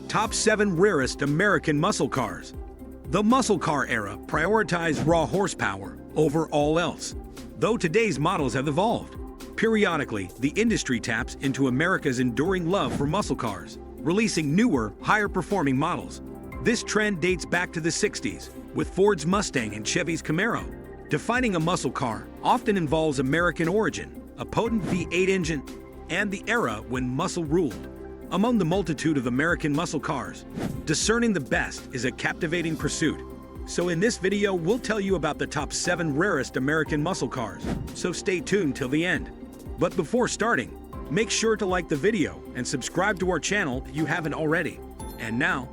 Top 7 Rarest American Muscle Cars. The muscle car era prioritized raw horsepower over all else, though today's models have evolved. Periodically, the industry taps into America's enduring love for muscle cars, releasing newer, higher-performing models. This trend dates back to the 60s, with Ford's Mustang and Chevy's Camaro. Defining a muscle car often involves American origin, a potent V8 engine, and the era when muscle ruled. Among the multitude of American muscle cars, discerning the best is a captivating pursuit. So in this video, we'll tell you about the top 7 rarest American muscle cars, so stay tuned till the end. But before starting, make sure to like the video and subscribe to our channel if you haven't already. And now,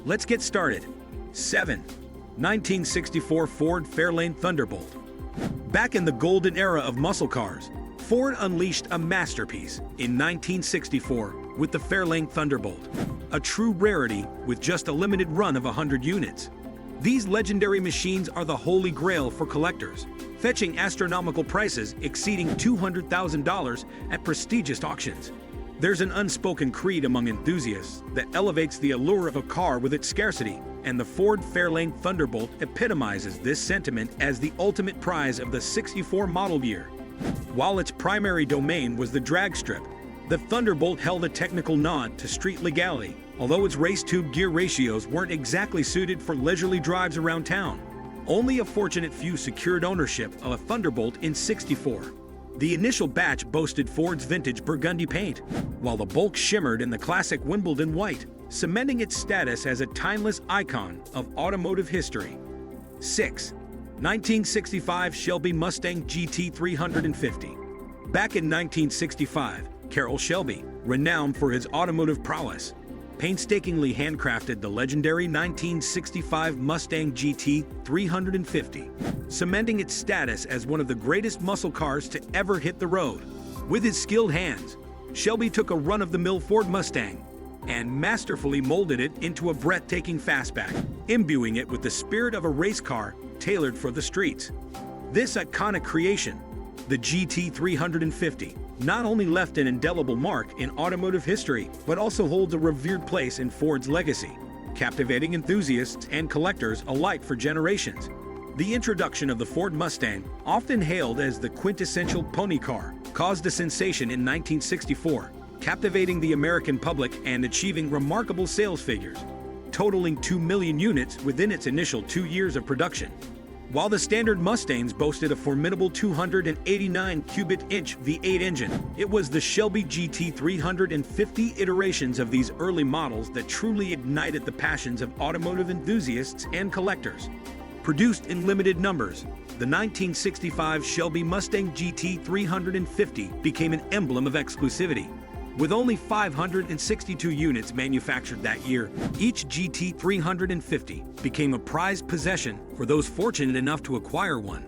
let's get started. 7. 1964 Ford Fairlane Thunderbolt. Back in the golden era of muscle cars, Ford unleashed a masterpiece in 1964 with the Fairlane Thunderbolt, a true rarity with just a limited run of 100 units. These legendary machines are the holy grail for collectors, fetching astronomical prices exceeding $200,000 at prestigious auctions. There's an unspoken creed among enthusiasts that elevates the allure of a car with its scarcity, and the Ford Fairlane Thunderbolt epitomizes this sentiment as the ultimate prize of the '64 model year. While its primary domain was the drag strip, the Thunderbolt held a technical nod to street legality, although its race tube gear ratios weren't exactly suited for leisurely drives around town. Only a fortunate few secured ownership of a Thunderbolt in '64. The initial batch boasted Ford's vintage burgundy paint, while the Bolt shimmered in the classic Wimbledon white, cementing its status as a timeless icon of automotive history. 6. 1965 Shelby Mustang GT 350. Back in 1965, Carroll Shelby, renowned for his automotive prowess, painstakingly handcrafted the legendary 1965 Mustang GT 350, cementing its status as one of the greatest muscle cars to ever hit the road. With his skilled hands, Shelby took a run-of-the-mill Ford Mustang and masterfully molded it into a breathtaking fastback, imbuing it with the spirit of a race car tailored for the streets. This iconic creation, the GT 350, not only left an indelible mark in automotive history, but also holds a revered place in Ford's legacy, captivating enthusiasts and collectors alike for generations. The introduction of the Ford Mustang, often hailed as the quintessential pony car, caused a sensation in 1964, captivating the American public and achieving remarkable sales figures, totaling 2 million units within its initial 2 years of production. While the standard Mustangs boasted a formidable 289 cubic inch V8 engine, it was the Shelby GT 350 iterations of these early models that truly ignited the passions of automotive enthusiasts and collectors. Produced in limited numbers, the 1965 Shelby Mustang GT 350 became an emblem of exclusivity. With only 562 units manufactured that year, each GT 350 became a prized possession for those fortunate enough to acquire one.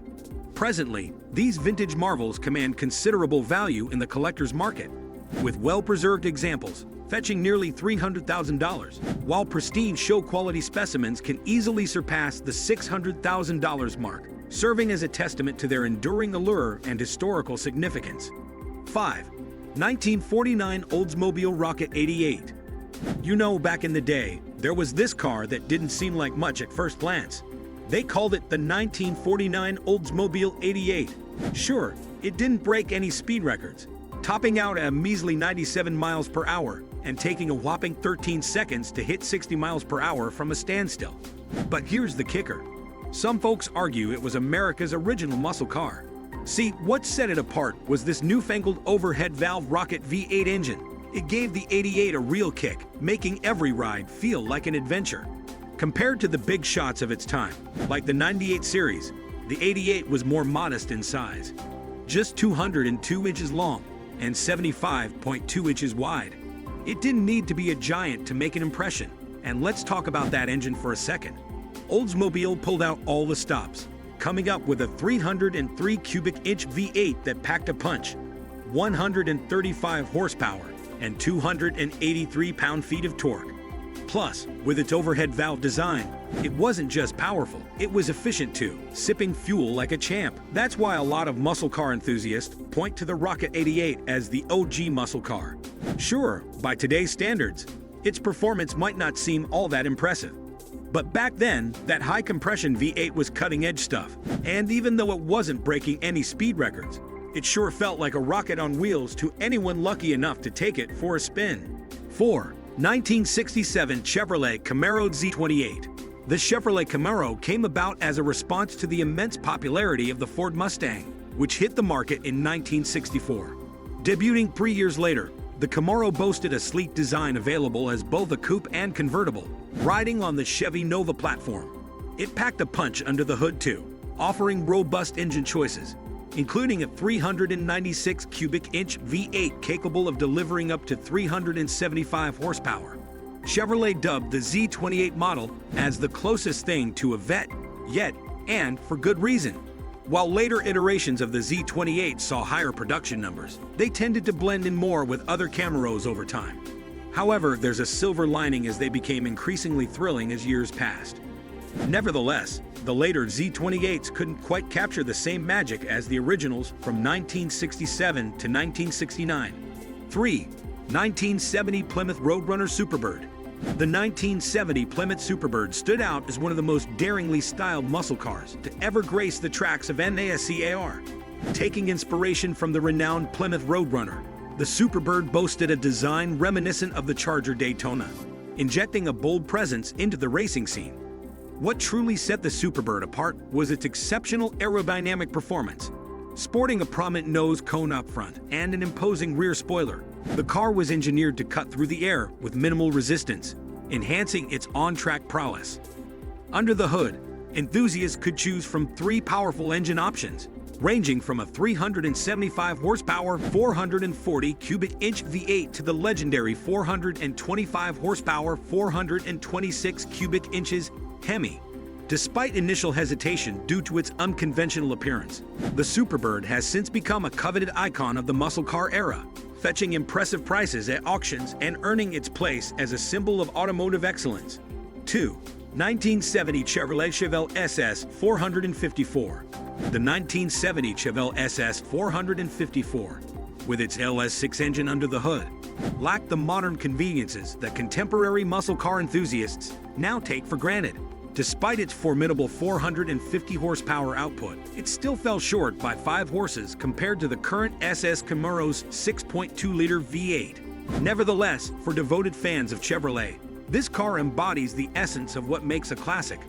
Presently, these vintage marvels command considerable value in the collector's market, with well-preserved examples fetching nearly $300,000, while pristine show-quality specimens can easily surpass the $600,000 mark, serving as a testament to their enduring allure and historical significance. 5. 1949 Oldsmobile Rocket 88. You know, back in the day, there was this car that didn't seem like much at first glance. They called it the 1949 Oldsmobile 88. Sure, it didn't break any speed records, topping out at a measly 97 miles per hour and taking a whopping 13 seconds to hit 60 miles per hour from a standstill. But here's the kicker. Some folks argue it was America's original muscle car. See, what set it apart was this newfangled overhead valve Rocket V8 engine. It gave the 88 a real kick, making every ride feel like an adventure. Compared to the big shots of its time, like the 98 series, the 88 was more modest in size. Just 202 inches long and 75.2 inches wide. It didn't need to be a giant to make an impression, and let's talk about that engine for a second. Oldsmobile pulled out all the stops, coming up with a 303 cubic inch V8 that packed a punch, 135 horsepower, and 283 pound-feet of torque. Plus, with its overhead valve design, it wasn't just powerful, it was efficient too, sipping fuel like a champ. That's why a lot of muscle car enthusiasts point to the Rocket 88 as the OG muscle car. Sure, by today's standards, its performance might not seem all that impressive. But back then, that high-compression V8 was cutting-edge stuff, and even though it wasn't breaking any speed records, it sure felt like a rocket on wheels to anyone lucky enough to take it for a spin. 4. 1967 Chevrolet Camaro Z28. The Chevrolet Camaro came about as a response to the immense popularity of the Ford Mustang, which hit the market in 1964. Debuting 3 years later, the Camaro boasted a sleek design available as both a coupe and convertible, riding on the Chevy Nova platform. It packed a punch under the hood too, offering robust engine choices, including a 396 cubic inch V8 capable of delivering up to 375 horsepower. Chevrolet dubbed the Z28 model as the closest thing to a vet yet, and for good reason. While later iterations of the Z28 saw higher production numbers, they tended to blend in more with other Camaros over time. However, there's a silver lining as they became increasingly thrilling as years passed. Nevertheless, the later Z28s couldn't quite capture the same magic as the originals from 1967 to 1969. 3. 1970 Plymouth Roadrunner Superbird. The 1970 Plymouth Superbird stood out as one of the most daringly styled muscle cars to ever grace the tracks of NASCAR. Taking inspiration from the renowned Plymouth Roadrunner, the Superbird boasted a design reminiscent of the Charger Daytona, injecting a bold presence into the racing scene. What truly set the Superbird apart was its exceptional aerodynamic performance. Sporting a prominent nose cone up front and an imposing rear spoiler, the car was engineered to cut through the air with minimal resistance, enhancing its on-track prowess. Under the hood, enthusiasts could choose from 3 powerful engine options, ranging from a 375 horsepower 440 cubic inch V8 to the legendary 425 horsepower 426 cubic inches Hemi. Despite initial hesitation due to its unconventional appearance, the Superbird has since become a coveted icon of the muscle car era, fetching impressive prices at auctions and earning its place as a symbol of automotive excellence. 2. 1970 Chevrolet Chevelle SS 454. The 1970 Chevelle SS 454, with its LS6 engine under the hood, lacked the modern conveniences that contemporary muscle car enthusiasts now take for granted. Despite its formidable 450 horsepower output, it still fell short by 5 horses compared to the current SS Camaro's 6.2-liter V8. Nevertheless, for devoted fans of Chevrolet, this car embodies the essence of what makes a classic.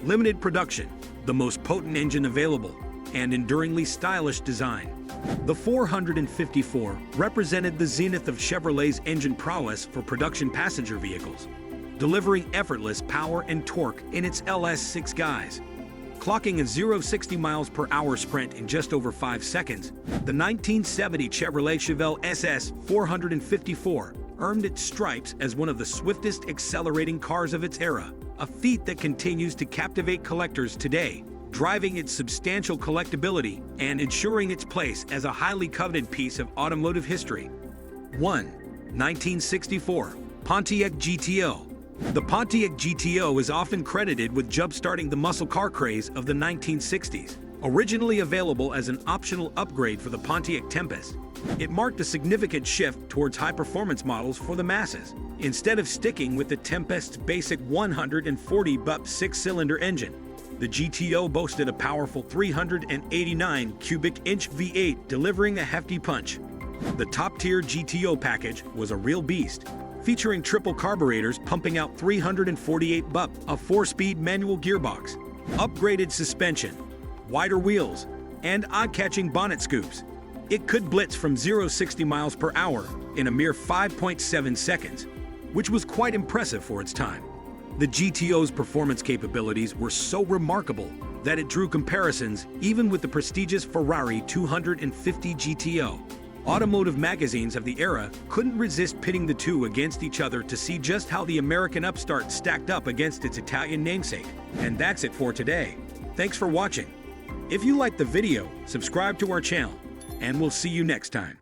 Limited production, the most potent engine available, and enduringly stylish design. The 454 represented the zenith of Chevrolet's engine prowess for production passenger vehicles, delivering effortless power and torque in its LS6 guise. Clocking a 0-60 miles per hour sprint in just over 5 seconds, the 1970 Chevrolet Chevelle SS 454 earned its stripes as one of the swiftest accelerating cars of its era, a feat that continues to captivate collectors today, driving its substantial collectability and ensuring its place as a highly coveted piece of automotive history. 1. 1964 Pontiac GTO. The Pontiac GTO is often credited with jump-starting the muscle car craze of the 1960s. Originally available as an optional upgrade for the Pontiac Tempest, it marked a significant shift towards high-performance models for the masses. Instead of sticking with the Tempest's basic 140 BP 6-cylinder engine, the GTO boasted a powerful 389 cubic inch V8 delivering a hefty punch. The top-tier GTO package was a real beast, featuring triple carburetors pumping out 348 BP, a 4-speed manual gearbox, upgraded suspension, wider wheels, and eye-catching bonnet scoops. It could blitz from 0-60 miles per hour in a mere 5.7 seconds, which was quite impressive for its time. The GTO's performance capabilities were so remarkable that it drew comparisons even with the prestigious Ferrari 250 GTO. Automotive magazines of the era couldn't resist pitting the two against each other to see just how the American upstart stacked up against its Italian namesake. And that's it for today. Thanks for watching. If you liked the video, subscribe to our channel, and we'll see you next time.